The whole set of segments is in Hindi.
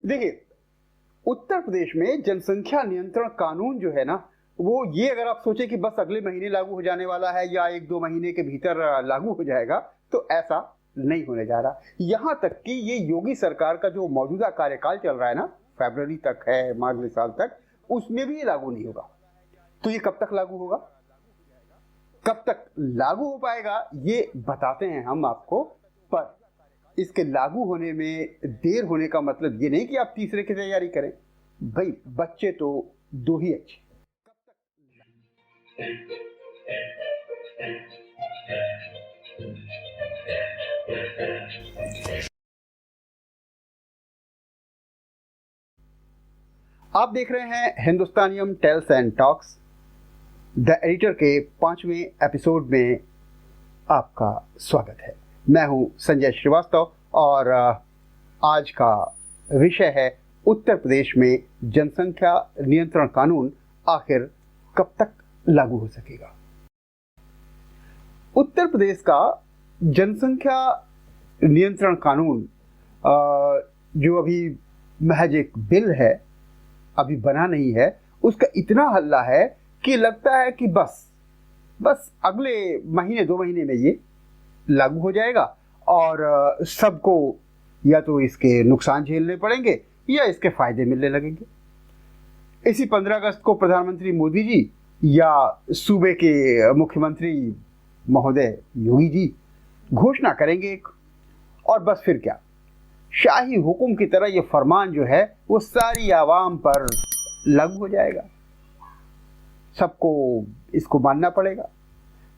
देखिए, उत्तर प्रदेश में जनसंख्या नियंत्रण कानून जो है ना, वो ये अगर आप सोचें कि बस अगले महीने लागू हो जाने वाला है या 1-2 महीने के भीतर लागू हो जाएगा, तो ऐसा नहीं होने जा रहा। यहाँ तक कि ये योगी सरकार का जो मौजूदा कार्यकाल चल रहा है ना, फरवरी तक है, अगले साल तक, उसमें भी ये लागू नहीं होगा। तो ये कब तक लागू होगा? कब तक लागू हो पाएगा ये बताते हैं हम आपको, पर इसके लागू होने में देर होने का मतलब ये नहीं कि आप तीसरे की तैयारी करें। भाई बच्चे तो दो ही अच्छे। आप देख रहे हैं Hindustaniyam tales and talks. The editor के 5वें एपिसोड में आपका स्वागत है। मैं हूं संजय श्रीवास्तव और आज का विषय है उत्तर प्रदेश में जनसंख्या नियंत्रण कानून आखिर कब तक लागू हो सकेगा। उत्तर प्रदेश का जनसंख्या नियंत्रण कानून जो अभी महज एक बिल है, अभी बना नहीं है, उसका इतना हल्ला है कि लगता है कि बस अगले महीने 2 महीने में ये लागू हो जाएगा और सबको या तो इसके नुकसान झेलने पड़ेंगे या इसके फायदे मिलने लगेंगे। इसी 15 अगस्त को प्रधानमंत्री मोदी जी या सूबे के मुख्यमंत्री महोदय योगी जी घोषणा करेंगे एक, और बस फिर क्या, शाही हुकुम की तरह ये फरमान जो है वो सारी आवाम पर लागू हो जाएगा। सबको इसको मानना पड़ेगा।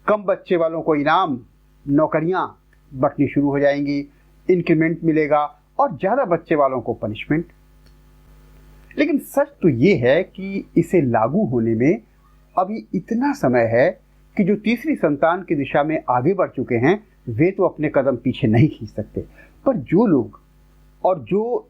कम बच्चे वालों को इनाम, नौकरियां बंटनी शुरू हो जाएंगी, इंक्रीमेंट मिलेगा, और ज्यादा बच्चे वालों को पनिशमेंट। लेकिन सच तो ये है कि इसे लागू होने में अभी इतना समय है कि जो तीसरी संतान की दिशा में आगे बढ़ चुके हैं वे तो अपने कदम पीछे नहीं खींच सकते, पर जो लोग और जो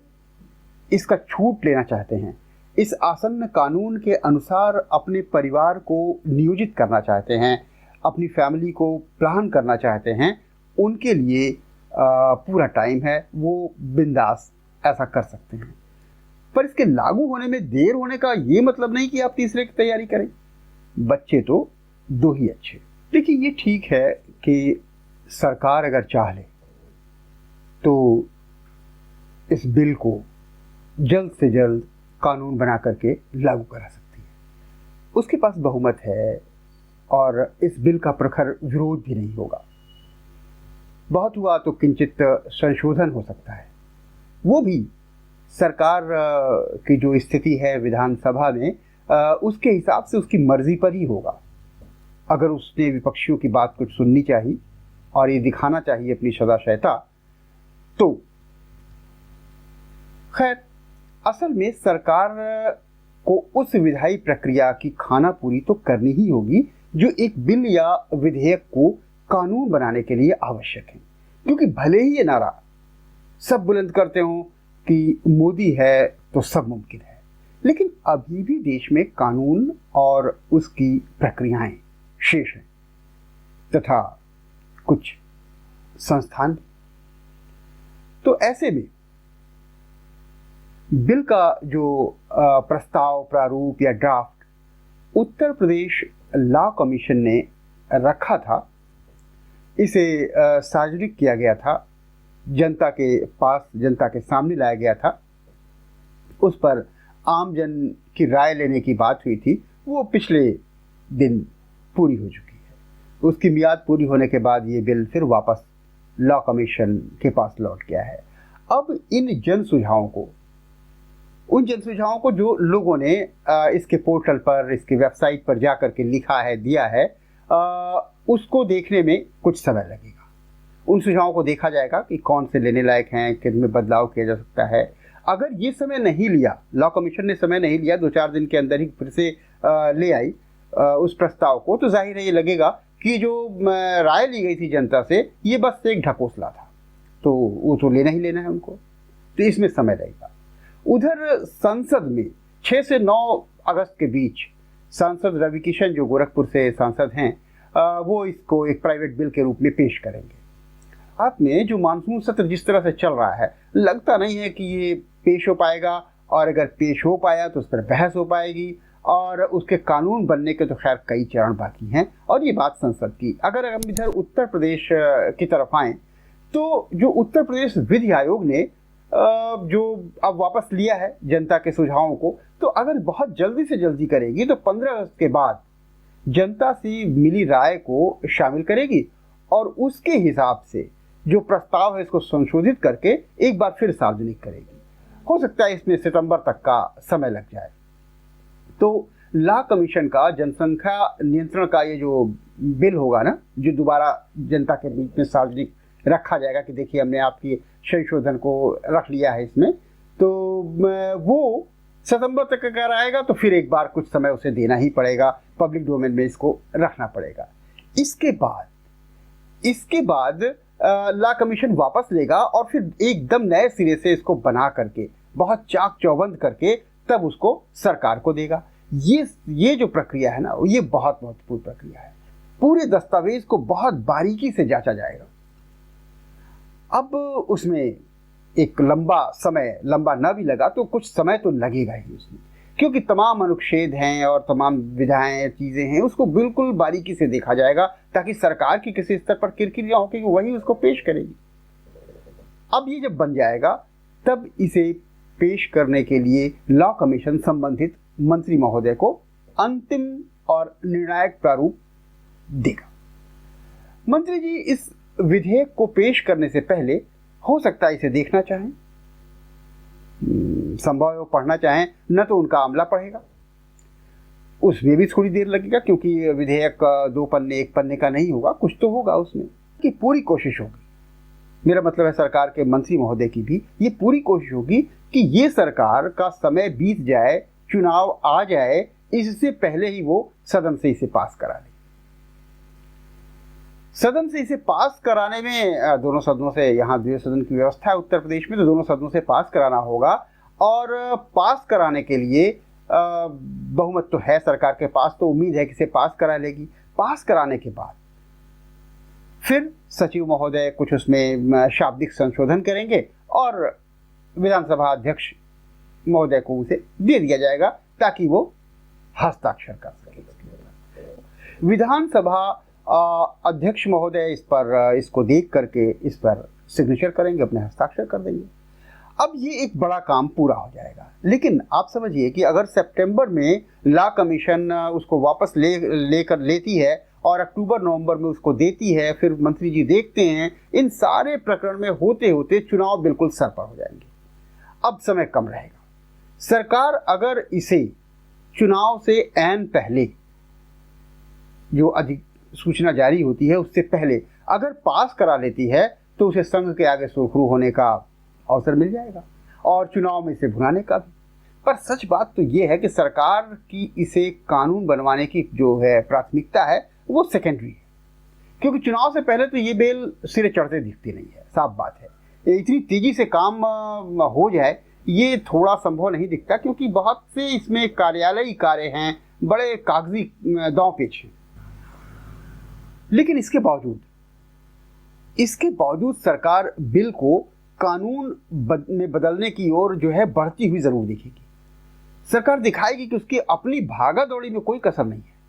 इसका छूट लेना चाहते हैं, इस आसन्न कानून के अनुसार अपने परिवार को नियोजित करना चाहते हैं, अपनी फैमिली को प्लान करना चाहते हैं, उनके लिए पूरा टाइम है, वो बिंदास ऐसा कर सकते हैं। पर इसके लागू होने में देर होने का ये मतलब नहीं कि आप तीसरे की तैयारी करें। बच्चे तो दो ही अच्छे। देखिए, ये ठीक है कि सरकार अगर चाह ले तो इस बिल को जल्द से जल्द कानून बना करके लागू करा सकती है। उसके पास बहुमत है और इस बिल का प्रखर विरोध भी नहीं होगा। बहुत हुआ तो किंचित संशोधन हो सकता है, वो भी सरकार की जो स्थिति है विधानसभा में उसके हिसाब से, उसकी मर्जी पर ही होगा। अगर उसने विपक्षियों की बात कुछ सुननी चाहिए और ये दिखाना चाहिए अपनी सदाशयता, तो खैर असल में सरकार को उस विधायी प्रक्रिया की खानापूरी तो करनी ही होगी जो एक बिल या विधेयक को कानून बनाने के लिए आवश्यक है। क्योंकि भले ही ये नारा सब बुलंद करते हों कि मोदी है तो सब मुमकिन है, लेकिन अभी भी देश में कानून और उसकी प्रक्रियाएं शेष हैं तथा कुछ संस्थान। तो ऐसे में बिल का जो प्रस्ताव, प्रारूप या draft Uttar Pradesh law commission ने रखा था, इसे सार्वजनिक किया गया था, जनता के पास, जनता के सामने लाया गया था, उस पर आम जन की राय लेने की बात हुई थी, वो पिछले दिन पूरी हो चुकी है। उसकी मियाद पूरी होने के बाद ये बिल फिर वापस लॉ कमीशन के पास लौट गया है। अब इन जन सुझावों को, उन जन सुझावों को जो लोगों ने इसके पोर्टल पर, इसकी वेबसाइट पर जा करके लिखा है, दिया है, उसको देखने में कुछ समय लगेगा। उन सुझावों को देखा जाएगा कि कौन से लेने लायक हैं, किन में बदलाव किया जा सकता है। अगर ये समय नहीं लिया, लॉ कमीशन ने समय नहीं लिया, 2-4 दिन के अंदर ही फिर से ले आई उस प्रस्ताव को, तो जाहिर है ये लगेगा कि जो राय ली गई थी जनता से, ये बस एक ढकोसला था, तो वो तो लेना ही लेना है उनको, तो इसमें समय लगेगा। उधर संसद में 6 से 9 अगस्त के बीच सांसद रवि किशन, जो गोरखपुर से सांसद हैं, वो इसको एक प्राइवेट बिल के रूप में पेश करेंगे। आपने जो मानसून सत्र जिस तरह से चल रहा है, लगता नहीं है कि ये पेश हो पाएगा, और अगर पेश हो पाया तो उस पर बहस हो पाएगी, और उसके कानून बनने के तो खैर कई चरण बाकी हैं। और ये बात संसद की। अगर हम इधर उत्तर प्रदेश की तरफ आएँ तो जो उत्तर प्रदेश विधि आयोग ने जो अब वापस लिया है जनता के सुझावों को, तो अगर बहुत जल्दी से जल्दी करेगी तो 15 अगस्त के बाद जनता से मिली राय को शामिल करेगी, और उसके हिसाब से जो प्रस्ताव है इसको संशोधित करके एक बार फिर सार्वजनिक करेगी। हो सकता है इसमें सितंबर तक का समय लग जाए। तो लॉ कमीशन का जनसंख्या नियंत्रण का ये जो बिल होगा ना, जो दोबारा जनता के बीच में सार्वजनिक रखा जाएगा कि देखिए हमने आपकी संशोधन को रख लिया है इसमें, तो वो सितंबर तक अगर आएगा तो फिर एक बार कुछ समय उसे देना ही पड़ेगा, पब्लिक डोमेन में इसको रखना पड़ेगा। इसके बाद लॉ कमीशन वापस लेगा और फिर एकदम नए सिरे से इसको बना करके बहुत चाक चौबंद करके तब उसको सरकार को देगा। ये जो प्रक्रिया है ना, ये बहुत महत्वपूर्ण प्रक्रिया है। पूरे दस्तावेज को बहुत बारीकी से जांचा जाएगा। अब उसमें एक लंबा ना भी लगा तो कुछ समय तो लगेगा ही उसमें, क्योंकि तमाम अनुच्छेद हैं और तमाम विधाएं चीज़ें हैं, उसको बिल्कुल बारीकी से देखा जाएगा ताकि सरकार की किसी स्तर पर किरकिर ना हो कि वही उसको पेश करेगी। अब ये जब बन जाएगा तब इसे पेश करने के लिए लॉ कमीशन संबंधित मंत्री महोदय को अंतिम और निर्णायक प्रारूप देगा। मंत्री जी इस विधेयक को पेश करने से पहले हो सकता है इसे देखना चाहें, संभव है पढ़ना चाहें, न तो उनका आमला पढ़ेगा, उसमें भी थोड़ी देर लगेगा क्योंकि विधेयक 2 पन्ने 1 पन्ने का नहीं होगा, कुछ तो होगा उसमें। कि पूरी कोशिश होगी, मेरा मतलब है सरकार के मंत्री महोदय की भी ये पूरी कोशिश होगी कि ये सरकार का समय बीत जाए, चुनाव आ जाए, इससे पहले ही वो सदन से इसे पास करा ले। सदन से इसे पास कराने में दोनों सदनों से, यहाँ 2 सदन की व्यवस्था है उत्तर प्रदेश में, तो दोनों सदनों से पास कराना होगा। और पास कराने के लिए बहुमत तो है सरकार के पास, तो उम्मीद है कि इसे पास करा लेगी। पास कराने के बाद फिर सचिव महोदय कुछ उसमें शाब्दिक संशोधन करेंगे और विधानसभा अध्यक्ष महोदय को उसे दे दिया जाएगा ताकि वो हस्ताक्षर कर सके। विधानसभा अध्यक्ष महोदय इसको देख करके इस पर सिग्नेचर करेंगे, अपने हस्ताक्षर कर देंगे। अब ये एक बड़ा काम पूरा हो जाएगा। लेकिन आप समझिए कि अगर सितंबर में लॉ कमीशन उसको वापस लेती है और अक्टूबर नवंबर में उसको देती है, फिर मंत्री जी देखते हैं, इन सारे प्रकरण में होते होते चुनाव बिल्कुल सर पर हो जाएंगे। अब समय कम रहेगा। सरकार अगर इसे चुनाव से ऐन पहले, जो अधिसूचना जारी होती है उससे पहले अगर पास करा लेती है तो उसे संघ के आगे सुरखरू होने का अवसर मिल जाएगा और चुनाव में इसे भुनाने का भी। पर सच बात तो ये है कि सरकार की इसे कानून बनवाने की जो है प्राथमिकता है वो सेकेंडरी है, क्योंकि चुनाव से पहले तो ये बेल सिरे चढ़ते दिखती नहीं है। साफ बात है, इतनी तेजी से काम हो जाए ये थोड़ा संभव नहीं दिखता, क्योंकि बहुत से इसमें कार्यालयी कार्य हैं, बड़े कागजी दांव पेच हैं। लेकिन इसके बावजूद सरकार बिल को कानून में बदलने की ओर जो है बढ़ती हुई जरूर दिखेगी। सरकार दिखाएगी कि उसकी अपनी भागा दौड़ी में कोई कसर नहीं है।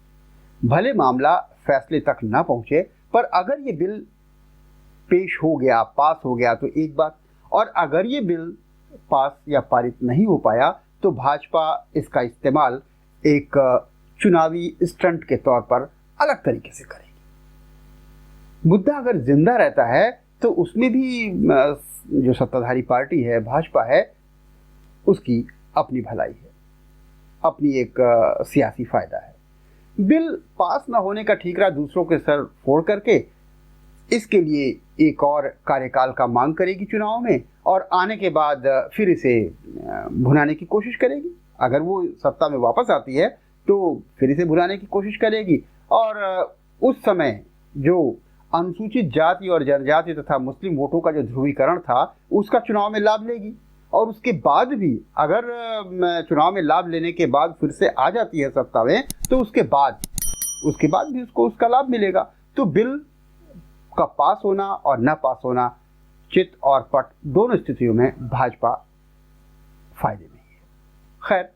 भले मामला फैसले तक ना पहुंचे, पर अगर ये बिल पेश हो गया, पास हो गया तो एक बात, और अगर ये बिल पास या पारित नहीं हो पाया तो भाजपा इसका इस्तेमाल एक चुनावी स्टंट के तौर पर अलग तरीके से करेगी। मुद्दा अगर जिंदा रहता है तो उसमें भी जो सत्ताधारी पार्टी है, भाजपा है, उसकी अपनी भलाई है, अपनी एक सियासी फायदा है। बिल पास ना होने का ठीकरा दूसरों के सर फोड़ करके इसके लिए एक और कार्यकाल का मांग करेगी चुनाव में, और आने के बाद फिर इसे भुनाने की कोशिश करेगी। अगर वो सत्ता में वापस आती है तो फिर इसे भुनाने की कोशिश करेगी, और उस समय जो अनुसूचित जाति और जनजाति तथा मुस्लिम वोटों का जो ध्रुवीकरण था उसका चुनाव में लाभ लेगी। और उसके बाद भी अगर चुनाव में लाभ लेने के बाद फिर से आ जाती है सत्ता में तो उसके बाद भी उसको उसका लाभ मिलेगा। तो बिल का पास होना और न पास होना, चित और पट, दोनों स्थितियों में भाजपा फायदे में ही है। खैर,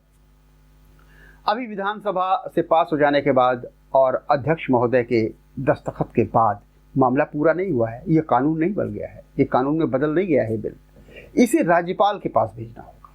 अभी विधानसभा से पास हो जाने के बाद और अध्यक्ष महोदय के दस्तखत के बाद मामला पूरा नहीं हुआ है, ये कानून नहीं बन गया है, ये कानून में बदल नहीं गया है बिल। इसे राज्यपाल के पास भेजना होगा,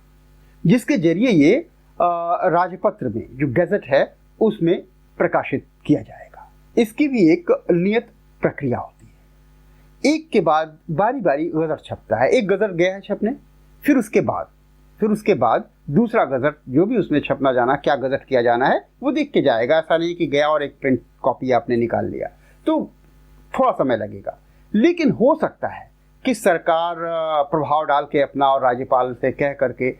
जिसके जरिए ये राजपत्र में जो गजट है उसमें प्रकाशित किया जाएगा। इसकी भी एक नियत प्रक्रिया होती है। एक के बाद बारी बारी गजट छपता है। एक गजट गया है छपने, फिर उसके बाद दूसरा गजट जो भी उसमें छपना जाना, क्या गजट किया जाना है वो देख के जाएगा। ऐसा नहीं कि गया और एक प्रिंट कॉपी आपने निकाल लिया, तो थोड़ा समय लगेगा। लेकिन हो सकता है कि सरकार प्रभाव डाल के अपना और राज्यपाल से कह करके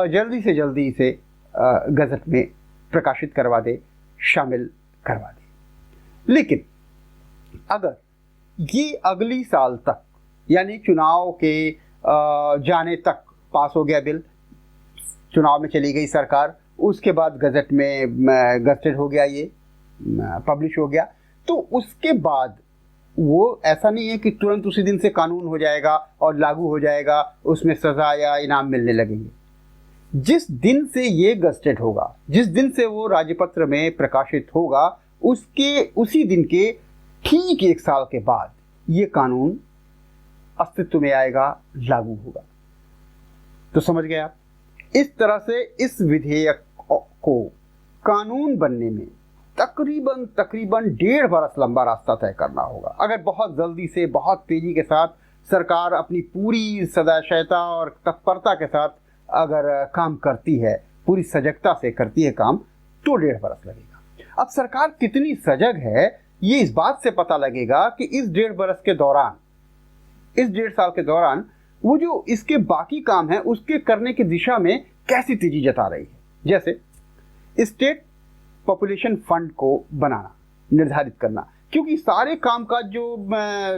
जल्दी से जल्दी इसे गजट में प्रकाशित करवा दे, शामिल करवा दे। लेकिन अगर ये अगली साल तक, यानी चुनाव के जाने तक पास हो गया बिल, चुनाव में चली गई सरकार, उसके बाद गजट में गजटेड हो गया, ये पब्लिश हो गया, तो उसके बाद वो ऐसा नहीं है कि तुरंत उसी दिन से कानून हो जाएगा और लागू हो जाएगा, उसमें सजा या इनाम मिलने लगेंगे। जिस दिन से ये गजटेड होगा, जिस दिन से वो राज्यपत्र में प्रकाशित होगा, उसके उसी दिन के ठीक 1 साल के बाद ये कानून अस्तित्व में आएगा, लागू होगा। तो समझ गए आप? इस तरह से इस विधेयक को कानून बनने में तकरीबन 1.5 बरस लंबा रास्ता तय करना होगा। अगर बहुत जल्दी से, बहुत तेजी के साथ सरकार अपनी पूरी सदाशयता और तत्परता के साथ अगर काम करती है, पूरी सजगता से करती है काम, तो 1.5 बरस लगेगा। अब सरकार कितनी सजग है ये इस बात से पता लगेगा कि इस 1.5 बरस के दौरान, इस 1.5 साल के दौरान वो जो इसके बाकी काम है उसके करने की दिशा में कैसी तेजी जता रही है। जैसे स्टेट पॉपुलेशन फंड को बनाना, निर्धारित करना, क्योंकि सारे कामकाज जो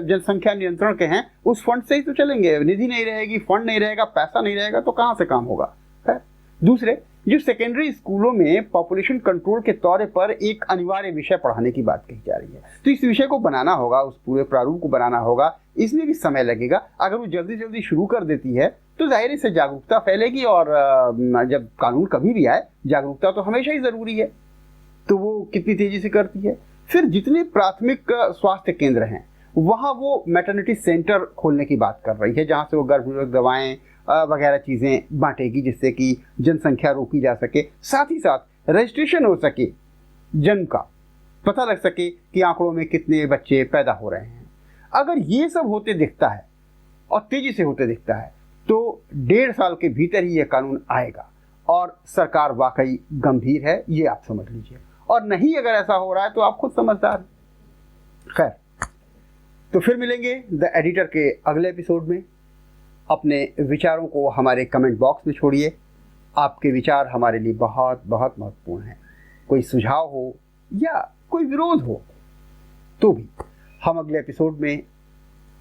जनसंख्या नियंत्रण के हैं उस फंड से ही तो चलेंगे। निधि नहीं रहेगी, फंड नहीं रहेगा, पैसा नहीं रहेगा तो कहाँ से काम होगा। है दूसरे, जो सेकेंडरी स्कूलों में पॉपुलेशन कंट्रोल के तौर पर एक अनिवार्य विषय पढ़ाने की बात कही जा रही है, तो इस विषय को बनाना होगा, उस पूरे प्रारूप को बनाना होगा, इसमें भी समय लगेगा। अगर वो जल्दी जल्दी शुरू कर देती है तो जाहिर से जागरूकता फैलेगी, और जब कानून कभी भी आए जागरूकता तो हमेशा ही ज़रूरी है, तो वो कितनी तेज़ी से करती है। फिर जितने प्राथमिक स्वास्थ्य केंद्र हैं वहाँ वो मैटरनिटी सेंटर खोलने की बात कर रही है, जहाँ से वो गर्भनिरोधक दवाएँ वगैरह चीज़ें बांटेगी, जिससे कि जनसंख्या रोकी जा सके। साथ ही साथ रजिस्ट्रेशन हो सके, जन्म का पता लग सके कि आंकड़ों में कितने बच्चे पैदा हो रहे हैं। अगर ये सब होते दिखता है और तेज़ी से होते दिखता है तो 1.5 साल के भीतर ही ये कानून आएगा, और सरकार वाकई गंभीर है, ये आप समझ लीजिए। और नहीं अगर ऐसा हो रहा है तो आप खुद समझदार। खैर, तो फिर मिलेंगे द एडिटर के अगले एपिसोड में। अपने विचारों को हमारे कमेंट बॉक्स में छोड़िए। आपके विचार हमारे लिए बहुत बहुत महत्वपूर्ण हैं। कोई सुझाव हो या कोई विरोध हो तो भी हम अगले एपिसोड में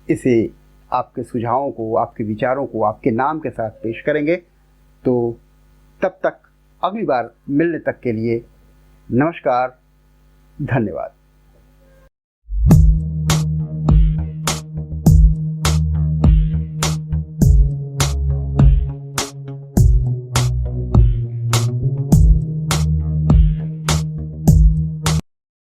इसे, आपके सुझावों को, आपके विचारों को आपके नाम के साथ पेश करेंगे। तो तब तक, अगली बार मिलने तक के लिए नमस्कार, धन्यवाद।